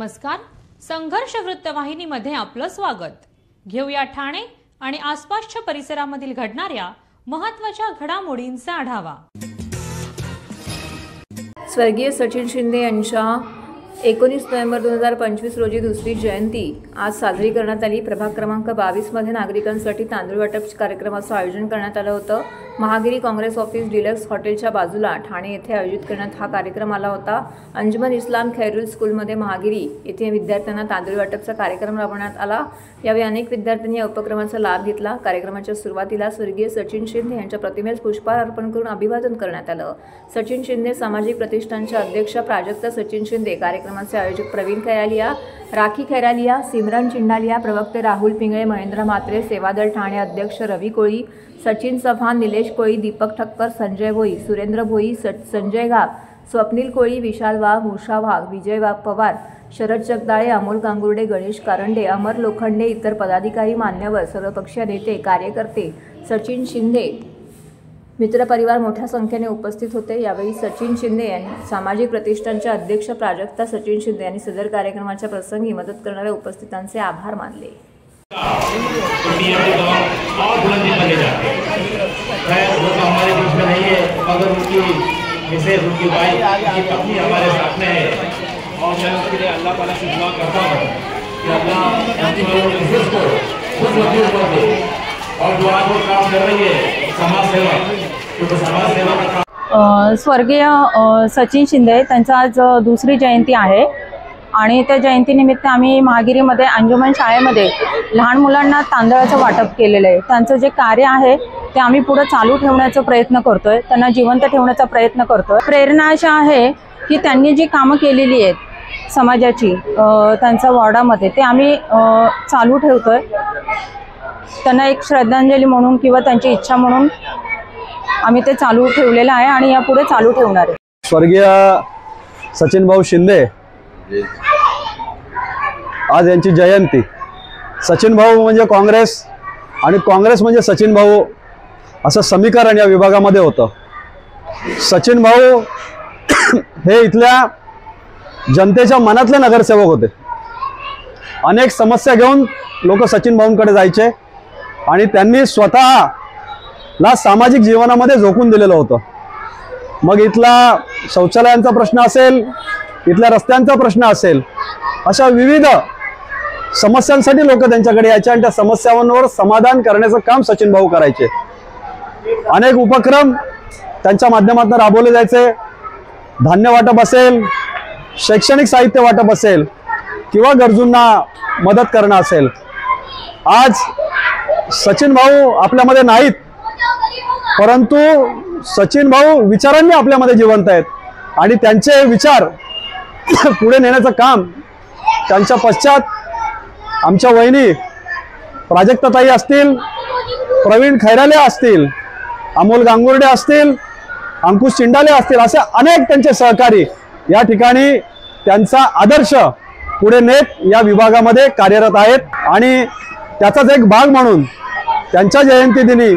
नमस्कार, संघर्ष वृत्तवाहिनीमध्ये आपलं स्वागत। घेऊया ठाणे आणि आसपासच्या परिसरामधील घडणाऱ्या महत्त्वाच्या घडामोडींचा आढावा। स्वर्गीय सचिन शिंदे यांच्या 19 नोव्हेंबर 2025 रोजी दुसरी जयंती आज साजरी करण्यात आली। प्रभाग क्रमांक 22 मध्ये नागरिकांसाठी तांदूळ वाटप कार्यक्रमाचं आयोजन करण्यात आलं होतं। महागिरी काँग्रेस ऑफिस डिलक्स हॉटेलच्या बाजूला ठाणे येथे आयोजित करण्यात हा कार्यक्रम आला होता। अंजुमन इस्लाम खैरुल स्कूलमध्ये महागिरी येथे विद्यार्थ्यांना तांदूळ वाटपचा कार्यक्रम राबवण्यात आला। यावेळी अनेक विद्यार्थ्यांनी या उपक्रमाचा लाभ घेतला। कार्यक्रमाच्या सुरुवातीला स्वर्गीय सचिन शिंदे यांच्या प्रतिमेस पुष्पहार अर्पण करून अभिवादन करण्यात आलं। सचिन शिंदे सामाजिक प्रतिष्ठानच्या अध्यक्ष प्राजक्ता सचिन शिंदे, कार्यक्रमाचे आयोजक प्रवीण खैरालिया, राखी खैरालिया, सिमरन चिंडालिया, प्रवक्ते राहुल पिंगळे, महेंद्र म्हात्रे, सेवादल ठाणे अध्यक्ष रवी कोळी, सचिन चव्हाण, निलेश कोळी, दीपक ठक्कर, संजय भोई, सुरेंद्र भोई, संजय घाग, स्वप्नील कोळी, विशाल वाघ, उषा वाघ, विजय वाघ पवार, शरद जगदाळे, अमोल गांगुर्डे, गणेश कारंडे, अमर लोखंडे, इतर पदाधिकारी, मान्यवर, सर्वपक्षीय नेते, कार्यकर्ते, सचिन शिंदे मित्रपरिवार मोठ्या संख्येने उपस्थित होते। यावेळी सचिन शिंदे यांनी सामाजिक प्रतिष्ठानच्या अध्यक्ष प्राजक्ता सचिन शिंदे यांनी सदर कार्यक्रमाच्या प्रसंगी मदत करणाऱ्या उपस्थितांचे आभार मानले। स्वर्गीय सचिन शिंदे त्यांचा आज दुसरी जयंती आहे आणि त्या जयंतीनिमित्त आम्ही महागिरीमध्ये अंजुमन शाळेमध्ये लहान मुलांना तांदळाचं वाटप केलेलं आहे। त्यांचं जे कार्य आहे ते आम्ही पुढे चालू ठेवण्याचा प्रयत्न करतोय, त्यांना जिवंत ठेवण्याचा प्रयत्न करतोय। प्रेरणा अशा आहे की त्यांनी जी कामं केलेली आहेत समाजाची त्यांच्या वॉर्डामध्ये ते आम्ही चालू ठेवतोय। त्यांना एक श्रद्धांजली म्हणून किंवा त्यांची इच्छा म्हणून आम्ही ते चालू ठेवलेलं आहे आणि यापुढे चालू ठेवणार आहे। स्वर्गीय सचिन भाऊ शिंदे आज यांची जयंती। सचिन भाऊ म्हणजे काँग्रेस आणि काँग्रेस म्हणजे सचिन भाऊ असं समीकरण या विभागामध्ये होतं। सचिन भाऊ हे इथल्या जनतेच्या मनातले नगरसेवक होते। अनेक समस्या घेऊन लोक सचिन भाऊंकडे जायचे आणि त्यांनी स्वतःला सामाजिक जीवनामध्ये झोकून दिलेलं होतं। मग इथला शौचालयांचा प्रश्न असेल, इथल्या रस्त्यांचा प्रश्न असेल, अशा विविध समस्यांसाठी लोक त्यांच्याकडे यायचे आणि त्या समस्यांवर समाधान करण्याचं काम सचिन भाऊ करायचे। अनेक उपक्रम त्यांच्या माध्यमातून राबवले जायचे। धान्य वाटप असेल, शैक्षणिक साहित्य वाटप असेल किंवा गरजूंना मदत करणं असेल। आज सचिन भाऊ आपल्यामध्ये नाहीत, परंतु सचिन भाऊ विचारांनी आपल्यामध्ये जिवंत आहेत आणि त्यांचे विचार पुढे नेण्याचं काम त्यांच्या पश्चात आमच्या वहिनी प्राजक्ताताई असतील, प्रवीण खैरालिया असतील, अमोल गांगुर्डे असतील, अंकुश चिंडाले असतील, असे अनेक त्यांचे सहकारी या ठिकाणी त्यांचा आदर्श पुढे नेत या विभागामध्ये कार्यरत आहेत। आणि त्याचाच एक भाग म्हणून त्यांच्या जयंती दिनी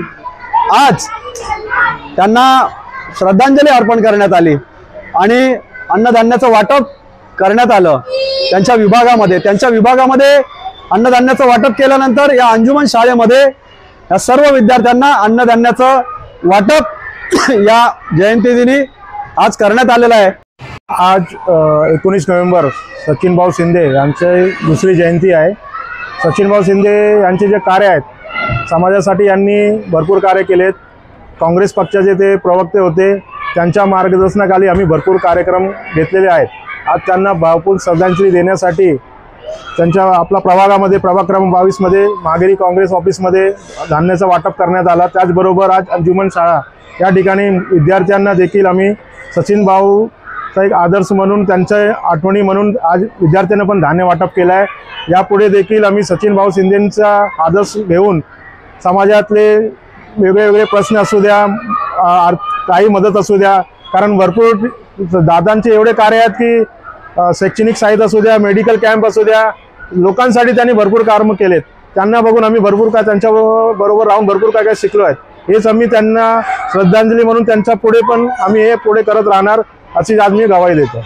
आज त्यांना श्रद्धांजली अर्पण करण्यात आली आणि अन्नधान्याचं वाटप करण्यात आलं त्यांच्या विभागामध्ये। अन्नधान्याचं वाटप केल्यानंतर या अंजुमन शाळेमध्ये या सर्व विद्यार्थ्यांना अन्नधान्याचं वाटप या जयंती दिनी आज करण्यात आलेलं आहे। आज 19 नोव्हेंबर सचिन भाऊ शिंदे यांची दुसरी जयंती आहे। सचिन भाऊ शिंदे यांचे जे कार्य आहेत समाजासाठी यांनी भरपूर कार्य केलेत। काँग्रेस पक्षाचे ते प्रवक्ते होते, त्यांच्या मार्गदर्शनाखाली आम्ही भरपूर कार्यक्रम घेतलेले आहेत। आज त्यांना भावपूर्ण श्रद्धांजली देण्यासाठी त्यांच्या आपला प्रभागामध्ये प्रभाग क्रमांक 22 मध्ये महागिरी काँग्रेस ऑफिसमध्ये धान्याचं वाटप करण्यात आला। त्याचबरोबर आज अंजुमन शाळा या ठिकाणी विद्यार्थ्यांना देखील आम्ही सचिन भाऊचा एक आदर्श म्हणून त्यांच्या आठवणी म्हणून आज विद्यार्थ्यांना पण धान्य वाटप केलं आहे। यापुढे देखील आम्ही सचिन भाऊ शिंदेंचा आदर्श घेऊन समाजातले वेगवेगळे प्रश्न असू द्या, काही मदत असू द्या, कारण भरपूर दादांचे एवढे कार्य आहेत की शैक्षणिक साहित्य असू द्या, मेडिकल कॅम्प असू द्या, लोकांसाठी त्यांनी भरपूर कामं केलेत। त्यांना बघून आम्ही भरपूर काय त्यांच्या बरोबर राहून भरपूर काय काय शिकलो आहेत। हेच आम्ही त्यांना श्रद्धांजली म्हणून त्यांच्या पुढे पण आम्ही हे पुढे करत राहणार अशी आज मी गवाही देतो।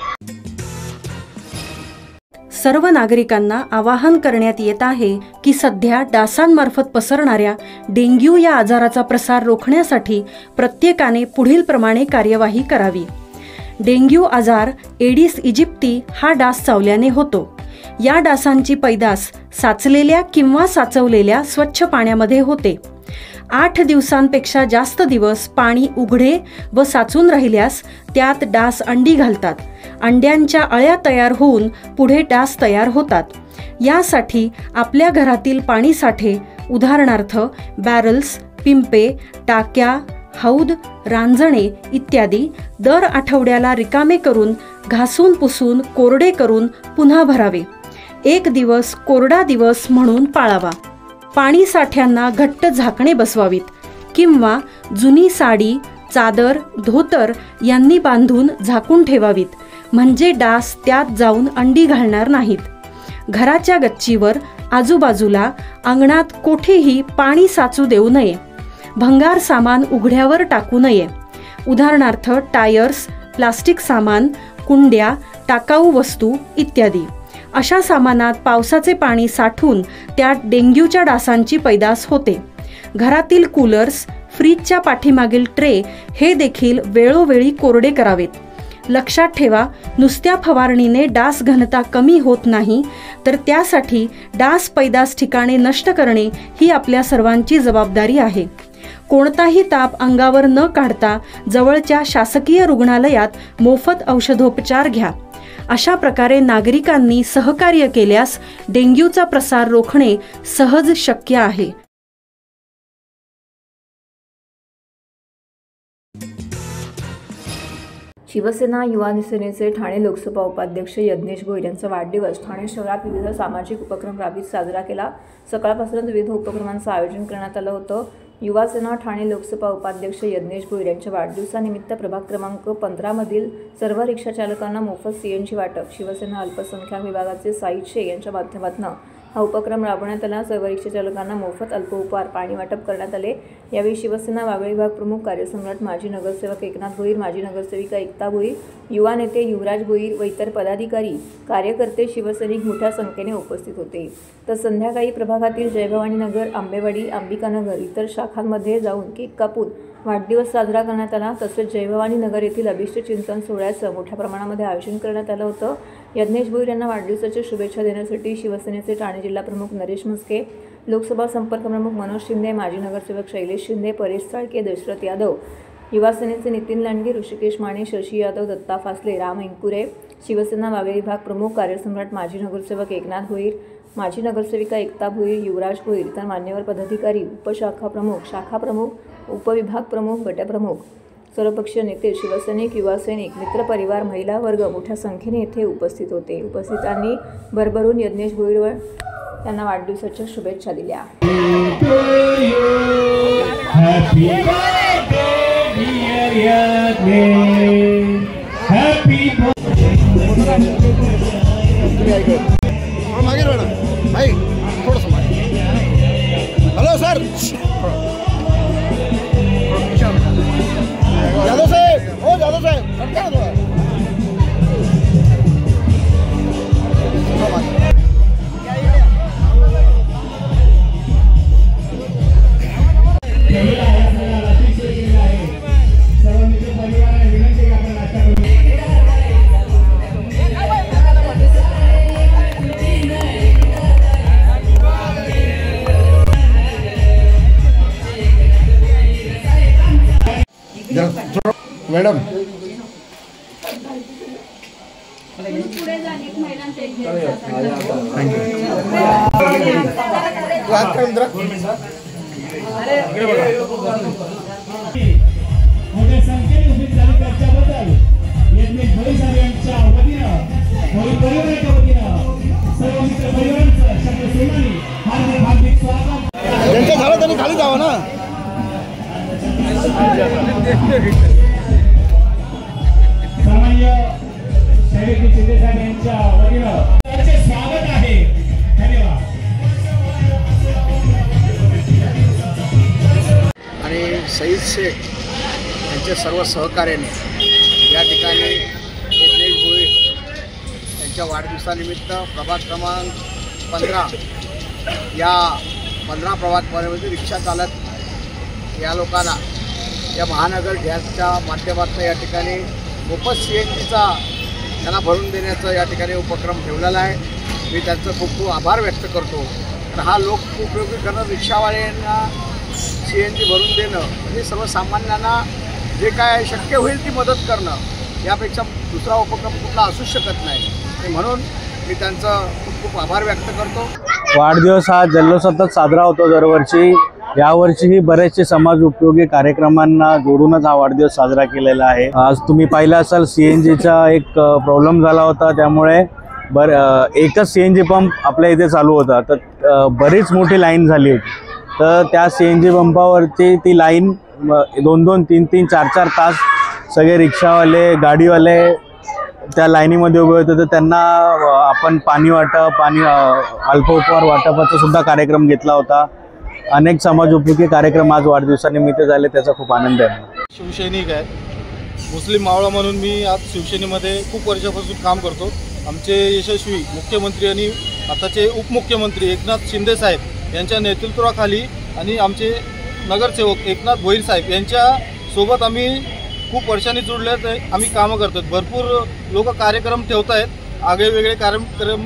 सर्व नागरिकांना आवाहन करण्यात येत आहे की सध्या डासांमार्फत पसरणाऱ्या डेंग्यू या आजाराचा प्रसार रोखण्यासाठी प्रत्येकाने पुढीलप्रमाणे कार्यवाही करावी. डेंग्यू आजार एडिस इजिप्ती हा डास चावल्याने होतो. या डासांची पैदास साचलेल्या किंवा साचवलेल्या स्वच्छ पाण्यामध्ये होते. 8 दिवसांपेक्षा जास्त दिवस पाणी उघडे व साचून राहिल्यास त्यात डास अंडी घालतात. अंड्यांच्या अळ्या तयार होऊन पुढे डास तयार होतात. यासाठी आपल्या घरातील पाणीसाठे उदाहरणार्थ बॅरल्स, पिंपे, टाक्या, हौद, रांजणे इत्यादी दर आठवड्याला रिकामे करून घासून पुसून कोरडे करून पुन्हा भरावे. 1 दिवस कोरडा दिवस म्हणून पाळावा. पाणी साठ्यांना घट्ट झाकणे बसवावीत किंवा जुनी साडी, चादर, धोतर यांनी बांधून झाकून ठेवावीत, म्हणजे डास त्यात जाऊन अंडी घालणार नाहीत. घराच्या गच्चीवर, आजूबाजूला, अंगणात कोठेही पाणी साचू देऊ नये. भंगार सामान उघड्यावर टाकू नये. उदाहरणार्थ टायर्स, प्लास्टिक सामान, कुंड्या, टाकाऊ वस्तू इत्यादी. अशा सामानात पावसाचे पाणी साठून त्यात डेंग्यूच्या डासांची पैदास होते. घरातील कूलर्स, फ्रीजच्या पाठीमागील ट्रे हे देखील वेळोवेळी कोरडे करावेत. लक्षात ठेवा, नुसत्या फवारणीने डास घनता कमी होत नाही, तर त्यासाठी डास पैदास ठिकाणे नष्ट करणे ही आपल्या सर्वांची जबाबदारी आहे. कोणताही ताप अंगावर न काढता जवळच्या शासकीय रुग्णालयात मोफत औषधोपचार घ्या. अशा प्रकारे नागरिकांनी सहकार्य केल्यास डेंग्यूचा प्रसार रोखणे सहज शक्य आहे. शिवसेना युवा सेनेचे ठाणे लोकसभा उपाध्यक्ष यज्ञेश भोईर यांचा वाढदिवस ठाणे शहरात विविध सामाजिक उपक्रम राबवित साजरा केला. सकाळपासूनच विविध उपक्रमांचं आयोजन करण्यात आलं होतं. युवा सेना ठाणे लोकसभा उपाध्यक्ष यज्ञेश भोईर यांच्या वाढदिवसानिमित्त प्रभाग क्रमांक 15 मधील सर्व रिक्षा चालकांना मोफत CNG वाटप. शिवसेना अल्पसंख्याक विभागाचे साईद शेख यांच्या माध्यमातून हा उपक्रम राबवण्यात आला. सर्व रिक्षा चालकांना मोफत अल्पोपहार पाणी वाटप करण्यात आले. यावेळी शिवसेना वागळे विभाग प्रमुख कार्यसम्राट माजी नगरसेवक एकनाथ भोईर, माजी नगरसेविका एकता भोईर, युवा नेते युवराज भोईर व इतर पदाधिकारी, कार्यकर्ते, शिवसैनिक मोठ्या संख्येने उपस्थित होते. तर संध्याकाळी प्रभागातील जयभवानी नगर, आंबेवाडी, अंबिकानगर इतर शाखांमध्ये जाऊन केक कापून वाढदिवस साजरा करण्यात आला. तसेच जयभवानी नगर येथील अभिष्ट चिंतन सोहळ्याचं मोठ्या प्रमाणामध्ये आयोजन करण्यात आलं होतं. यज्ञेश भोईर यांना वाढदिवसाच्या शुभेच्छा देण्यासाठी शिवसेनेचे ठाणे जिल्हा प्रमुख नरेश म्हस्के, लोकसभा संपर्क प्रमुख मनोज शिंदे, माजी नगरसेवक शैलेश शिंदे, परेश साळके, दशरथ यादव, युवा सेनेचे नितीन लांडगे, ऋषिकेश माने, शशी यादव, दत्ता फासले, राम इंकुरे, शिवसेना वागळे विभाग प्रमुख कार्यसम्राट माजी नगरसेवक एकनाथ भोईर, माजी नगरसेविका एकता भोईर, युवराज भोईर, इतर मान्यवर पदाधिकारी, उपशाखा प्रमुख, शाखा प्रमुख, उपविभाग प्रमुख, गटप्रमुख, सर्वपक्षीय नेते, शिवसैनिक, युवा सैनिक, मित्रपरिवार, महिला वर्ग मोठ्या संख्येने येथे उपस्थित होते. उपस्थितांनी भरभरून यज्ञेश भोईर यांना वाढदिवसाच्या शुभेच्छा दिल्या. हॅलो सर, जाधव साहेब, हो जाधव साहेब, मॅडम त्यांच्या झालं त्यांनी खाली जावं ना. सामान्य शैलेश शिंदे साहेब यांच्या वतीनं त्यांचे स्वागत आहे. धन्यवाद. आणि सईद शेख यांच्या सर्व सहकार्याने या ठिकाणी यज्ञेश भोईर यांच्या वाढदिवसानिमित्त प्रभाग क्रमांक 15 या 15 प्रभागामध्ये रिक्षा चालक या लोकांना या महानगर गॅसच्या माध्यमातून या ठिकाणी मोफत CNGचा त्यांना भरून देण्याचा या ठिकाणी उपक्रम ठेवलेला आहे. मी त्यांचं खूप खूप आभार व्यक्त करतो. तर हा लोकोपयोगी करणं, रिक्षावाल्यांना CNG भरून देणं म्हणजे सर्वसामान्यांना जे काय शक्य होईल ती मदत करणं, यापेक्षा दुसरा उपक्रम कुठला असू शकत नाही. आणि म्हणून मी त्यांचं खूप खूप आभार व्यक्त करतो. वाढदिवस हा जल्लोषातच साजरा होतो दरवर्षी. यावर्षीही बरेचसे समाज उपयोगी कार्यक्रमांना जोडूनच हा वाढदिवस साजरा केलेला आहे. आज तुम्ही पाहिलं असाल CNGचा एक प्रॉब्लेम झाला होता, त्यामुळे एकच CNG पंप आपल्या इथे चालू होता, तर बरीच मोठी लाईन झाली होती. तर त्या CNG पंपावरती ती लाईन 2-2, 3-3, 4-4 तास सगळे रिक्षावाले, गाडीवाले त्या लाईनीमध्ये उभे होते. तर त्यांना आपण पाणी वाटप आणि अल्पोपहार वाटपाचा सुद्धा कार्यक्रम घेतला होता. अनेक समाज उपयोगी कार्यक्रम आज वाढदिवसानिमित्त झाले, त्याचा खूप आनंद आहे. शिवसैनिक आहे, मुस्लिम मावळा म्हणून मी आज शिवसेनेमध्ये खूप वर्षापासून काम करतो. आमचे यशस्वी मुख्यमंत्री आणि आताचे उपमुख्यमंत्री एकनाथ शिंदे साहेब यांच्या नेतृत्वाखाली आणि आमचे नगरसेवक एकनाथ भोईर साहेब यांच्यासोबत आम्ही खूप वर्षांनी जुळले. आम्ही कामं करतो. भरपूर लोक कार्यक्रम ठेवत आहेत, आगळेवेगळे कार्यक्रम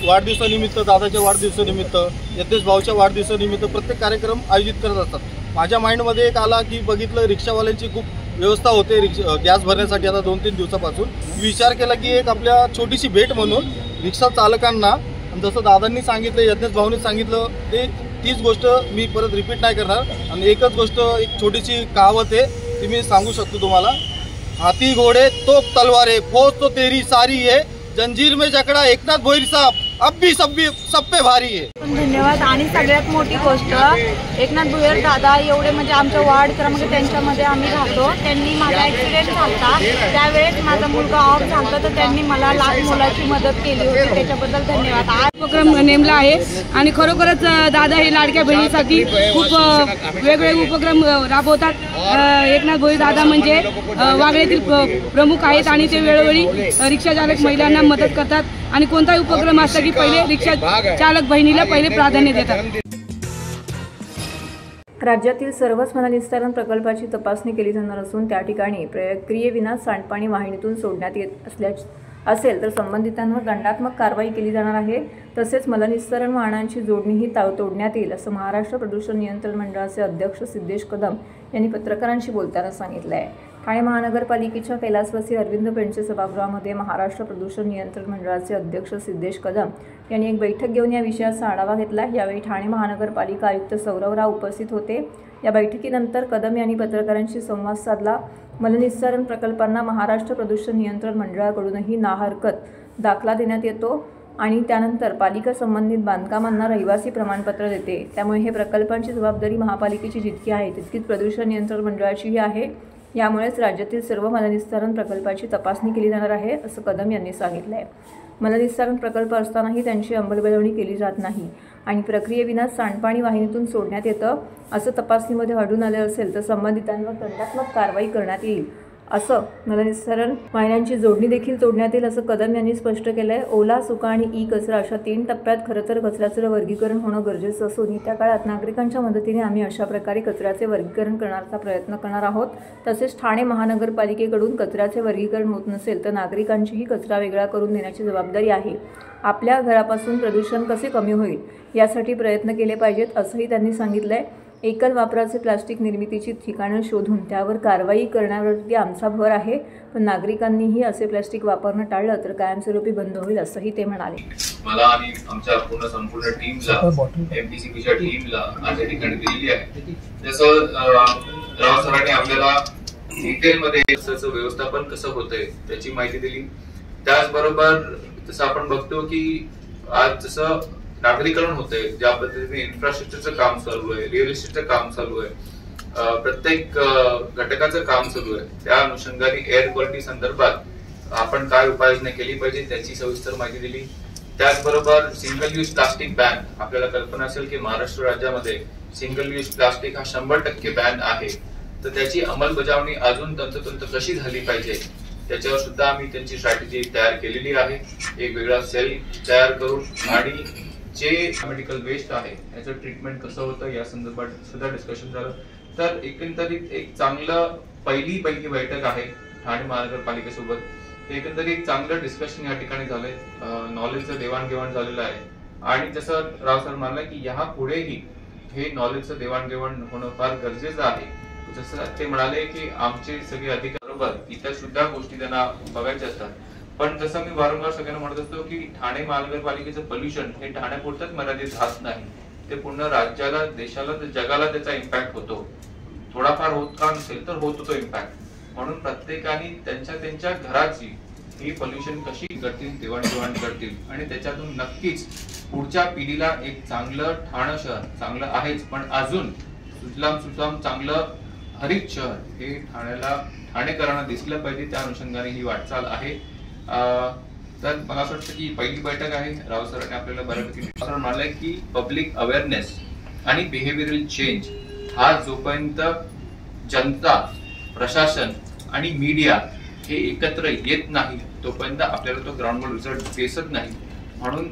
वाढदिवसानिमित्त, दादाच्या वाढदिवसानिमित्त, यज्ञेश भाऊच्या वाढदिवसानिमित्त प्रत्येक कार्यक्रम आयोजित करत असतात. माझ्या माइंडमध्ये एक आला की बघितलं रिक्षावाल्यांची खूप व्यवस्था होते गॅस भरण्यासाठी. आता 2-3 दिवसापासून विचार केला की एक आपल्या छोटीशी भेट म्हणून रिक्षा चालकांना, जसं दादांनी सांगितलं, यज्ञेश भाऊंनी सांगितलं, तीच गोष्ट मी परत रिपीट नाही करणार. आणि एकच गोष्ट, एक छोटीशी कहावत आहे ती मी सांगू शकतो तुम्हाला. हाथी घोडे तोप तलवारे, फौज तो तेरी सारी है, जंजीर में जकड़ा एकनाथ भोईर साहब अब भी सब पे भारी आहे. धन्यवाद. आणि सगळ्यात मोठी गोष्ट, एकनाथ भोईर दादा एवढे म्हणजे आमच्या वार्ड क्रमांक त्यांच्यामध्ये आम्ही राहतो. त्यांनी माझा ॲक्सिडेंट झाला, त्यावेळेस माझा मुलगा ऑफ झाला, तर त्यांनी मला लहान मुलाची मदत केली होती. त्याच्याबद्दल धन्यवाद. आज उपक्रम नेमला आहे आणि खरोखरच दादा हे लाडक्या बहिणीसाठी खूप वेगवेगळे उपक्रम राबवतात. एकनाथ भोईर दादा म्हणजे वागळेतील प्रमुख आहेत आणि ते वेळोवेळी रिक्षा चालक महिलांना मदत करतात. आणि कोणताही उपक्रम असला की पहिले रिक्षा चालक बहिणीला पहिले प्राधान्य देतात. राज्यातील सर्वच मलनिस्तारण प्रकल्पाची तपासणी केली जाणार असून त्या ठिकाणी प्रक्रियेविना सांडपाणी वाहिनीतून सोडण्यात येत असेल तर संबंधितांवर दंडात्मक कारवाई केली जाणार आहे. तसेच मलनिस्तारण वाहनांची जोडणीही तोडण्यात येईल असं महाराष्ट्र प्रदूषण नियंत्रण मंडळाचे अध्यक्ष सिद्धेश कदम यांनी पत्रकारांशी बोलताना सांगितलं आहे. ठाणे महानगरपालिकेच्या कैलासवासी अरविंद पेंडसे सभागृहामध्ये महाराष्ट्र प्रदूषण नियंत्रण मंडळाचे अध्यक्ष सिद्धेश कदम यांनी एक बैठक घेऊन या विषयाचा आढावा घेतला. यावेळी ठाणे महानगरपालिका आयुक्त सौरवराव उपस्थित होते. या बैठकीनंतर कदम यांनी पत्रकारांशी संवाद साधला. मलनिस्सारण प्रकल्पांना महाराष्ट्र प्रदूषण नियंत्रण मंडळाकडूनही नाहरकत दाखला देण्यात येतो आणि त्यानंतर पालिका संबंधित बांधकामांना रहिवासी प्रमाणपत्र देते. त्यामुळे हे प्रकल्पांची जबाबदारी महापालिकेची जितकी आहे तितकीच प्रदूषण नियंत्रण मंडळाचीही आहे. यामुळेच राज्यातील सर्व मलनिस्सारण प्रकल्पाची तपासणी केली जाणार आहे असं कदम यांनी सांगितलं आहे. मलनिस्सारण प्रकल्प असतानाही त्यांची अंमलबजावणी केली जात नाही आणि प्रक्रियेविना सांडपाणी वाहिनीतून सोडण्यात येतं असं तपासणीमध्ये आढळून आले असेल तर संबंधितांवर दंडात्मक कारवाई करण्यात येईल. असं मलनिस्सारण वाहिन्यांची जोडणी देखील तोडण्यात येईल असं कदम यांनी स्पष्ट केलं आहे. ओला, सुका आणि ई कचरा अशा 3 टप्प्यात खरं तर कचऱ्याचं वर्गीकरण होणं गरजेचं असून येत्या काळात नागरिकांच्या मदतीने आम्ही अशा प्रकारे कचऱ्याचे वर्गीकरण करण्याचा प्रयत्न करणार आहोत. तसेच ठाणे महानगरपालिकेकडून कचऱ्याचे वर्गीकरण होत नसेल तर नागरिकांचीही कचरा वेगळा करून देण्याची जबाबदारी आहे. आपल्या घरापासून प्रदूषण कसे कमी होईल यासाठी प्रयत्न केले पाहिजेत असंही त्यांनी सांगितलं आहे. एकल वापराचे प्लास्टिक निर्मितीची ठिकाणं शोधून त्यावर कारवाई करण्यावरती आमचा भर आहे, पण नागरिकांनीही असे प्लास्टिक वापरणं टाळलं तर कायमस्वरूपी बंद होईल असंही ते म्हणाले. मला आणि आमच्या संपूर्ण टीमला, एमपीसीबीच्या टीमला आज या ठिकाणी दिलेली आहे. जसं राव सरांनी आपल्याला डिटेलमध्ये व्यवस्थापन कसं होतंय त्याची माहिती दिली. त्याचबरोबर जसं आपण बघतो की आज जसं नागरीकरण होतंय, ज्या पद्धतीने इन्फ्रास्ट्रक्चरचं काम चालू आहे, रिअल इस्टेटचं काम चालू आहे, प्रत्येक घटकाचं काम चालू आहे, त्या अनुषंगाने एअर क्वालिटी संदर्भात आपण काय उपाययोजना केली पाहिजे त्याची सविस्तर माहिती दिली. त्याचबरोबर सिंगल यूज प्लास्टिक बॅन, आपल्याला कल्पना असेल की महाराष्ट्र राज्यामध्ये सिंगल यूज प्लास्टिक हा 100% बॅन आहे. तर त्याची अंमलबजावणी अजून तंतोतंत कशी झाली पाहिजे त्याच्यावर सुद्धा आम्ही त्यांची स्ट्रॅटेजी तयार केलेली आहे. एक वेगळा सेल तयार करून आणि जे मेडिकल वेस्ट आहे याचं ट्रीटमेंट कसं होतं या संदर्भात सुद्धा डिस्कशन झालं. तर एकंदरीत एक चांगलं पहिली बैठक आहे ठाणे महानगरपालिकेसोबत. एकंदरीत एक चांगलं डिस्कशन या ठिकाणी झालंय, नॉलेजचं देवाणघेवाण झालेलं आहे. आणि जसं राव सर म्हणाला की ह्या पुढेही हे नॉलेजचं देवाणघेवाण होणं फार गरजेचं आहे. जसं ते म्हणाले की आमचे सगळे अधिकारी बरोबर इतर सुद्धा गोष्टी त्यांना बघायच्या असतात. पण जसं मी वारंवार सगळ्यांना म्हणत असतो की ठाणे महानगरपालिकेचं पोल्युशन हे ठाण्यापुरतच मर्यादित राहत नाही, ते पूर्ण राज्याला, देशाला, जगाला त्याचा इम्पॅक्ट होतो. थोडाफार होत का नसेल तर होतो तो इम्पॅक्ट. म्हणून प्रत्येकाने त्यांच्या घराची ही पोल्युशन कशी करतील, देवाणघेवाण करतील आणि त्याच्यातून नक्कीच पुढच्या पिढीला एक चांगलं ठाणं शहर चांगलं आहेच, पण अजून सुजलाम सुफलाम चांगलं हरित शहर हे ठाणेकरांना दिसलं पाहिजे. त्या अनुषंगाने ही वाटचाल आहे. तर मला असं वाटतं की पहिली बैठक आहे. राव सरांनी आपल्याला बऱ्यापैकी म्हणालंय की पब्लिक अवेअरनेस आणि बिहेवियरल चेंज हा जोपर्यंत जनता, प्रशासन आणि मीडिया हे एकत्र येत नाही तोपर्यंत आपल्याला तो ग्राउंडवर रिझल्ट दिसत नाही. म्हणून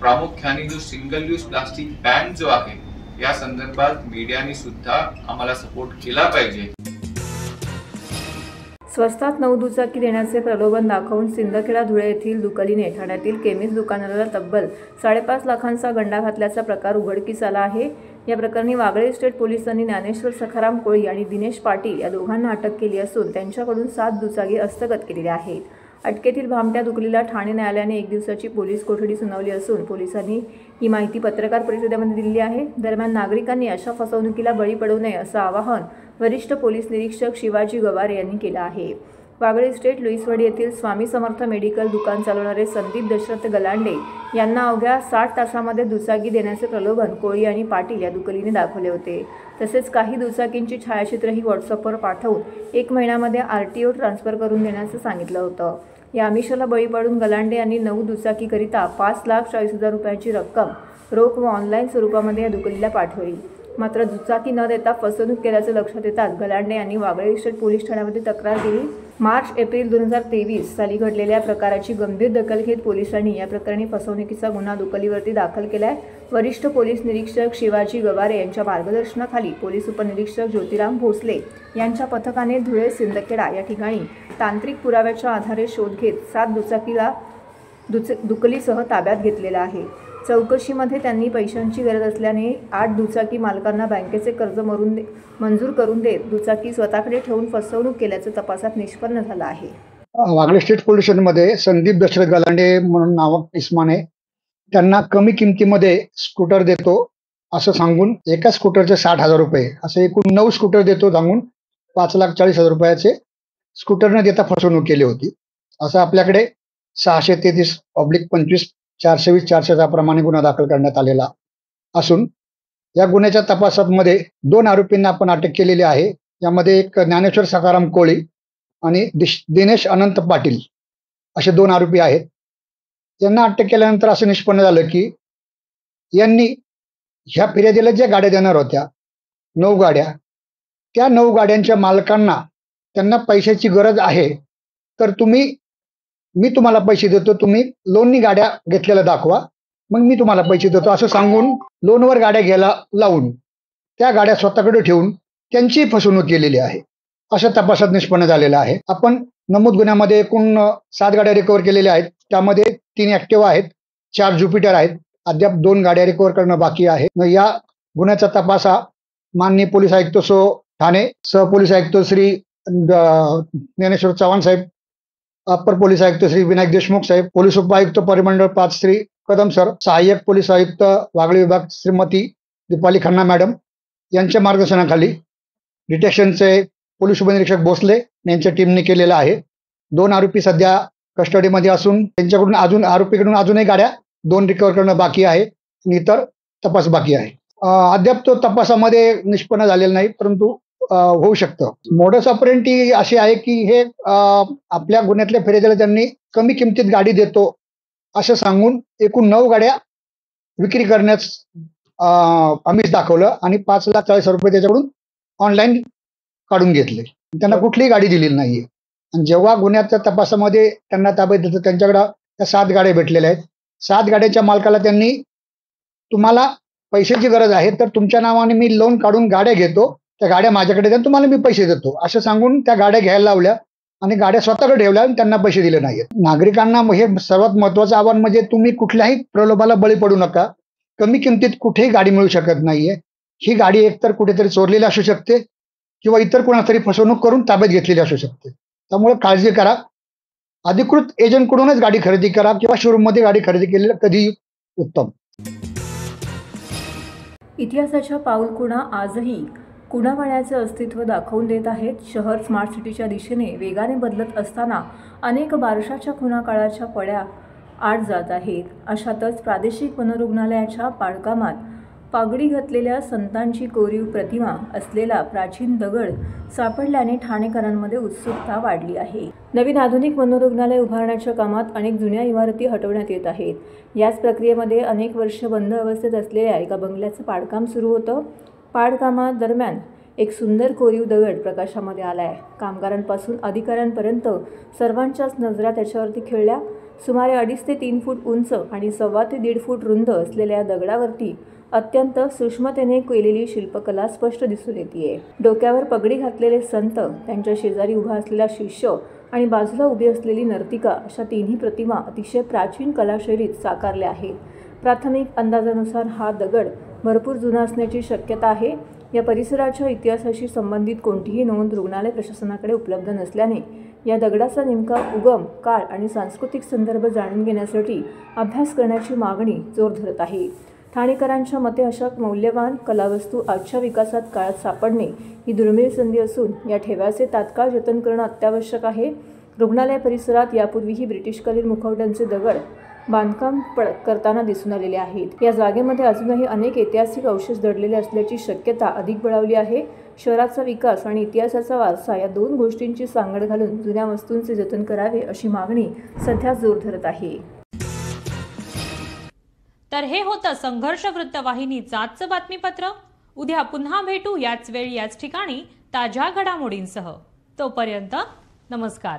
प्रामुख्याने जो सिंगल यूज प्लास्टिक बॅन जो आहे या संदर्भात मीडियाने सुद्धा आम्हाला सपोर्ट केला पाहिजे. स्वस्तात 9 दुचाकी देण्याचे प्रलोभन दाखवून सिंदखेडा धुळे येथील दुकलीने ठाण्यातील केमिस्ट दुकानाला तब्बल 5.5 लाखांचा गंडा घातल्याचा प्रकार उघडकीस आला आहे. या प्रकरणी वागळे इस्टेट पोलिसांनी ज्ञानेश्वर सखाराम कोळी आणि दिनेश पाटील या दोघांना अटक केली असून त्यांच्याकडून 7 दुचाकी हस्तगत केलेल्या आहेत. अटकेतील भामट्या दुकलीला ठाणे न्यायालयाने 1 दिवसाची पोलीस कोठडी सुनावली असून पोलिसांनी ही माहिती पत्रकार परिषदेमध्ये दिली आहे. दरम्यान नागरिकांनी अशा फसवणुकीला बळी पडू नये असं आवाहन वरिष्ठ पोलीस निरीक्षक शिवाजी गवारे यांनी केलं आहे. वागळे इस्टेट लुईसवाडी येथील स्वामी समर्थ मेडिकल दुकान चालवणारे संदीप दशरथ गलांडे यांना अवघ्या 60 तासामध्ये दुचाकी देण्याचे प्रलोभन कोळी आणि पाटील या दुकलीने दाखवले होते. तसेच काही दुचाकींची छायाचित्रही व्हॉट्सअपवर पाठवून 1 महिन्यामध्ये RTO ट्रान्सफर करून देण्याचं सांगितलं होतं. या आमिषाला बळी पडून गलांडे यांनी 9 दुचाकीकरिता 5,40,000 रुपयांची रक्कम रोख व ऑनलाईन स्वरूपामध्ये या दुकलीला पाठवली. मात्र दुचाकी न देता फसवणूक केल्याचं लक्षात येताच गलांडे यांनी वागळे इस्टेट पोलीस ठाण्यामध्ये तक्रार दिली. मार्च-एप्रिल 2023 साली घडलेल्या प्रकाराची गंभीर दखल घेत पोलिसांनी या प्रकरणी फसवणुकीचा गुन्हा दुकलीवरती दाखल केलाय. वरिष्ठ पोलीस निरीक्षक शिवाजी गवारे यांच्या मार्गदर्शनाखाली पोलीस उपनिरीक्षक ज्योतिराम भोसले यांच्या पथकाने धुळे सिंदखेडा या ठिकाणी तांत्रिक पुराव्याच्या आधारे शोध घेत 7 दुचाकीला दुकलीसह ताब्यात घेतलेला आहे. चौकशीमध्ये त्यांनी पैशांची गरज असल्याने 8 दुचाकी मालकांना बँकेचे कर्ज मंजूर करून देत दुचाकी स्वतःकडे ठेवून फसवणूक केल्याचं तपासात निष्पन्न झालं आहे. वागळे स्टेट पोलीस स्टेशनमध्ये संदीप दशरथ गलांडे म्हणून नावक इस्माने त्यांना कमी किमतीमध्ये स्कूटर देतो असं सांगून एका स्कूटरचे 60,000 रुपये असे एकूण 9 स्कूटर देतो सांगून 5,40,000 रुपयाचे स्कूटर न देता फसवणूक केली होती. असं आपल्याकडे 633/25 420-406 प्रमाणे गुन्हा दाखल करण्यात आलेला असून या गुन्ह्याच्या तपासामध्ये 2 आरोपींना आपण अटक केलेली आहे. यामध्ये एक ज्ञानेश्वर सखाराम कोळी आणि दिनेश अनंत पाटील असे 2 आरोपी आहेत. यांना अटक केल्यानंतर असं निष्पन्न झालं की यांनी ह्या फिर्यादीला ज्या गाड्या देणार होत्या 9 गाड्या, त्या 9 गाड्यांच्या मालकांना त्यांना पैशाची गरज आहे तर मी तुम्हाला पैसे देतो, तुम्ही लोननी गाड्या घेतलेल्या दाखवा, मग मी तुम्हाला पैसे देतो असं सांगून लोनवर गाड्या घ्यायला लावून त्या गाड्या स्वतःकडे ठेवून त्यांची फसवणूक केलेली आहे असं तपासात निष्पन्न झालेलं आहे. आपण नमूद गुन्ह्यामध्ये एकूण 7 गाड्या रिकव्हर केलेल्या आहेत. त्यामध्ये 3 ॲक्टिव्हा आहेत, 4 ज्युपिटर आहेत. अद्याप 2 गाड्या रिकव्हर करणं बाकी आहे. या गुन्ह्याचा तपास हा माननीय पोलीस आयुक्त ठाणे, सहपोलीस आयुक्त श्री ज्ञानेश्वर चव्हाण साहेब, अप्पर पोलीस आयुक्त श्री विनायक देशमुख साहेब, पोलीस उपायुक्त परिमंडळ 5 श्री कदम सर, सहाय्यक पोलीस आयुक्त वागळे विभाग श्रीमती दीपाली खन्ना मॅडम यांच्या मार्गदर्शनाखाली डिटेक्शनचे पोलीस उपनिरीक्षक भोसले यांच्या टीमने केलेला आहे. 2 आरोपी सध्या कस्टडीमध्ये असून त्यांच्याकडून आरोपीकडून अजूनही गाड्या 2 रिकव्हर करणं बाकी आहे आणि इतर तपास बाकी आहे. अद्याप तो तपासामध्ये निष्पन्न झालेला नाही, परंतु होऊ शकतं. मोडस ऑपरेंडी अशी आहे की हे आपल्या गुन्ह्यातल्या फिर्यादीला त्यांनी कमी किमतीत गाडी देतो असं सांगून एकूण 9 गाड्या विक्री करण्यास आमिष दाखवलं आणि 5,40,000 रुपये त्याच्याकडून ऑनलाईन काढून घेतले. त्यांना कुठलीही गाडी दिलेली नाहीये. आणि जेव्हा गुन्ह्याच्या तपासामध्ये त्यांना ताब्यात देतं त्यांच्याकडं त्या 7 गाड्या भेटलेल्या आहेत. 7 गाड्यांच्या मालकाला त्यांनी तुम्हाला पैशाची गरज आहे तर तुमच्या नावाने मी लोन काढून गाड्या घेतो, त्या गाड्या माझ्याकडे द्या, तुम्हाला मी पैसे देतो असं सांगून त्या गाड्या घ्यायला लावल्या आणि गाड्या स्वतःकडे ठेवल्या आणि त्यांना पैसे दिले नाहीत. नागरिकांना हे सर्वात महत्वाचं आव्हान म्हणजे तुम्ही कुठल्याही प्रलोभाला बळी पडू नका. कमी किमतीत कुठेही गाडी मिळू शकत नाहीये. ही गाडी एकतर कुठेतरी चोरलेली असू शकते किंवा इतर कोणातरी फसवणूक करून ताब्यात घेतलेली असू शकते. त्यामुळे काळजी करा. अधिकृत एजंटकडूनच गाडी खरेदी करा किंवा शोरूममध्ये गाडी खरेदी केलेलं कधीही उत्तम. इतिहासाच्या पाऊलखुणा आजही कुणावाण्याचे अस्तित्व दाखवून देत आहेत. शहर स्मार्ट सिटीच्या दिशेने वेगाने बदलत असताना अनेक बारशाच्या खुणा काळाच्या पड्या आड जात आहेत. अशातच प्रादेशिक मनोरुग्णालयाच्या पाडकामात पागडी घातलेल्या संतांची कोरीव प्रतिमा असलेला प्राचीन दगड सापडल्याने ठाणेकरांमध्ये उत्सुकता वाढली आहे. नवीन आधुनिक मनोरुग्णालय उभारण्याच्या कामात अनेक जुन्या इमारती हटवण्यात येत आहेत. याच प्रक्रियेमध्ये अनेक वर्ष बंद अवस्थेत असलेल्या एका बंगल्याचं पाडकाम सुरू होतं. पाडकामादरम्यान एक सुंदर कोरीव दगड प्रकाशामध्ये आलाय. कामगारांपासून अधिकाऱ्यांपर्यंत सर्वांच्याच नजरा त्याच्यावरती खिळल्या. सुमारे 2.5 ते 3 फूट उंच आणि 1.25 ते 1.5 फूट रुंद असलेल्या दगडावरती अत्यंत सूक्ष्मतेने केलेली शिल्पकला स्पष्ट दिसून येते. डोक्यावर पगडी घातलेले संत, त्यांच्या शेजारी उभा असलेला शिष्य आणि बाजूला उभी असलेली नर्तिका अशा तिन्ही प्रतिमा अतिशय प्राचीन कलाशैलीत साकारल्या आहेत. प्राथमिक अंदाजानुसार हा दगड भरपूर जुना असण्याची शक्यता आहे. या परिसराच्या इतिहासाशी संबंधित कोणतीही नोंद रुग्णालय प्रशासनाकडे उपलब्ध नसल्याने या दगडाचा नेमका उगम, काळ आणि सांस्कृतिक संदर्भ जाणून घेण्यासाठी अभ्यास करण्याची मागणी जोर धरत आहे. ठाणेकरांच्या मते अशा मौल्यवान कलावस्तू आजच्या विकासात काळात सापडणे ही दुर्मिळ संधी असून या ठेव्याचे तात्काळ जतन करणं अत्यावश्यक आहे. रुग्णालय परिसरात यापूर्वीही ब्रिटिशकालीन मुखवट्यांचे दगड बांधकाम करताना दिसून आलेले आहेत. या जागेमध्ये अजूनही अनेक ऐतिहासिक अवशेष दडलेले असल्याची शक्यता अधिक बळावली आहे. शहराचा विकास आणि इतिहासाचा वारसा या 2 गोष्टींची सांगड घालून जुन्या वस्तूंचे जतन करावे अशी मागणी सध्या जोर धरत आहे. तर हे होतं संघर्ष वृत्तवाहिनीचं आजचं बातमीपत्र. उद्या पुन्हा भेटू याच वेळी याच ठिकाणी ताज्या घडामोडींसह. तोपर्यंत नमस्कार.